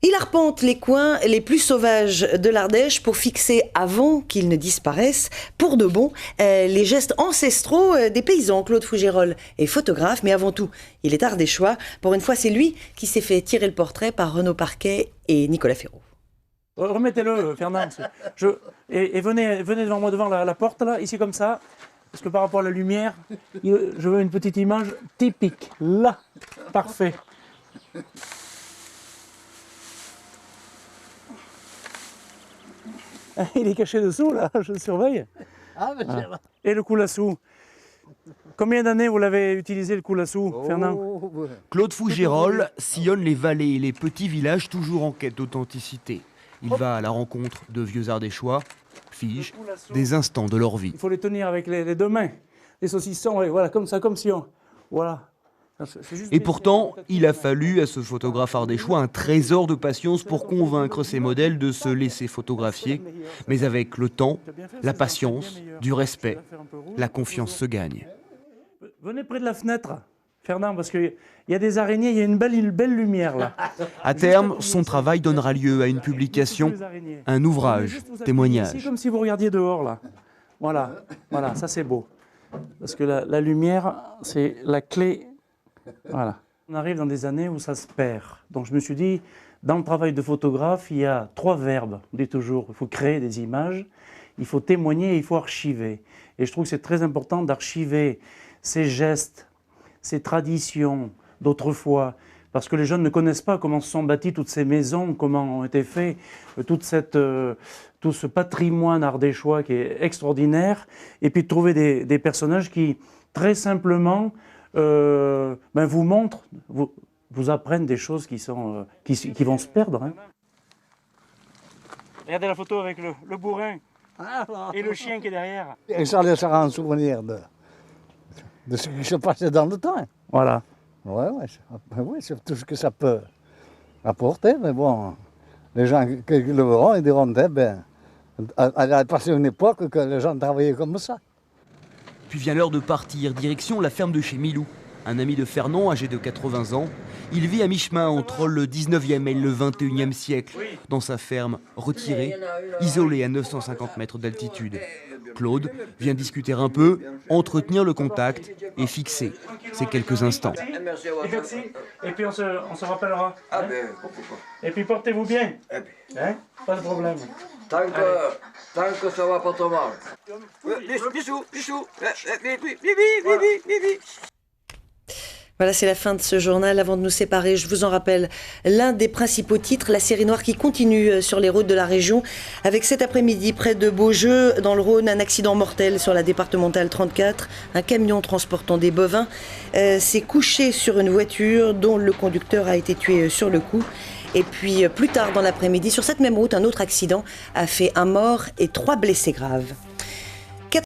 Il arpente les coins les plus sauvages de l'Ardèche pour fixer, avant qu'ils ne disparaissent, pour de bon, les gestes ancestraux des paysans. Claude Fougerolles est photographe, mais avant tout, il est ardéchois. Pour une fois, c'est lui qui s'est fait tirer le portrait par Renaud Parquet et Nicolas Ferraud. Remettez-le, Fernand. Et venez devant moi, devant la porte, là, ici comme ça. Parce que par rapport à la lumière, je veux une petite image typique. Là, parfait. Il est caché dessous, là, je le surveille. Ah, mais Ah. Et le coulassou. Combien d'années vous l'avez utilisé, le coulassou, Fernand? ouais. Claude Fougerolles sillonne les vallées et les petits villages toujours en quête d'authenticité. Il va à la rencontre de vieux ardéchois, fige des instants de leur vie. Il faut les tenir avec les deux mains. Les saucissons, et voilà, comme ça, comme si on... Voilà. Et pourtant, il a fallu à ce photographe ardéchois un trésor de patience pour convaincre ses modèles de se laisser photographier. Mais avec le temps, la patience, du respect, la confiance se gagne. Venez près de la fenêtre, Fernand, parce qu'il y a des araignées, il y a une belle lumière là. À terme, son travail donnera lieu à une publication, un ouvrage, témoignage. C'est comme si vous regardiez dehors là. Voilà, voilà, ça c'est beau. Parce que la lumière, c'est la clé. Voilà. On arrive dans des années où ça se perd. Donc je me suis dit, dans le travail de photographe, il y a 3 verbes. On dit toujours, il faut créer des images, il faut témoigner et il faut archiver. Et je trouve que c'est très important d'archiver ces gestes, ces traditions d'autrefois. Parce que les jeunes ne connaissent pas comment se sont bâties toutes ces maisons, comment ont été faits, tout ce patrimoine ardéchois qui est extraordinaire. Et puis de trouver des personnages qui, très simplement, vous montrent, vous apprennent des choses qui vont se perdre. Hein. Regardez la photo avec le bourrin et le chien qui est derrière. Et ça laissera un souvenir de ce qui se passait dans le temps. Voilà. Ouais, c'est tout ce que ça peut apporter, mais bon, les gens qui le verront, ils diront, elle a passé une époque que les gens travaillaient comme ça. Puis vient l'heure de partir, direction la ferme de chez Milou. Un ami de Fernand, âgé de 80 ans, il vit à mi-chemin entre le 19e et le 21e siècle, dans sa ferme retirée, isolée à 950 mètres d'altitude. Claude vient discuter un peu, entretenir le contact et fixer ces quelques instants. Et puis on se rappellera. Ah ben, pourquoi pas. Et puis portez-vous bien. Hein? Pas de problème. Tant que ça va pas trop mal. Bisous. Voilà, c'est la fin de ce journal. Avant de nous séparer, je vous en rappelle l'un des principaux titres, la série noire qui continue sur les routes de la région. Avec cet après-midi, près de Beaujeu, dans le Rhône, un accident mortel sur la départementale 34. Un camion transportant des bovins s'est couché sur une voiture dont le conducteur a été tué sur le coup. Et puis plus tard dans l'après-midi, sur cette même route, un autre accident a fait un mort et 3 blessés graves.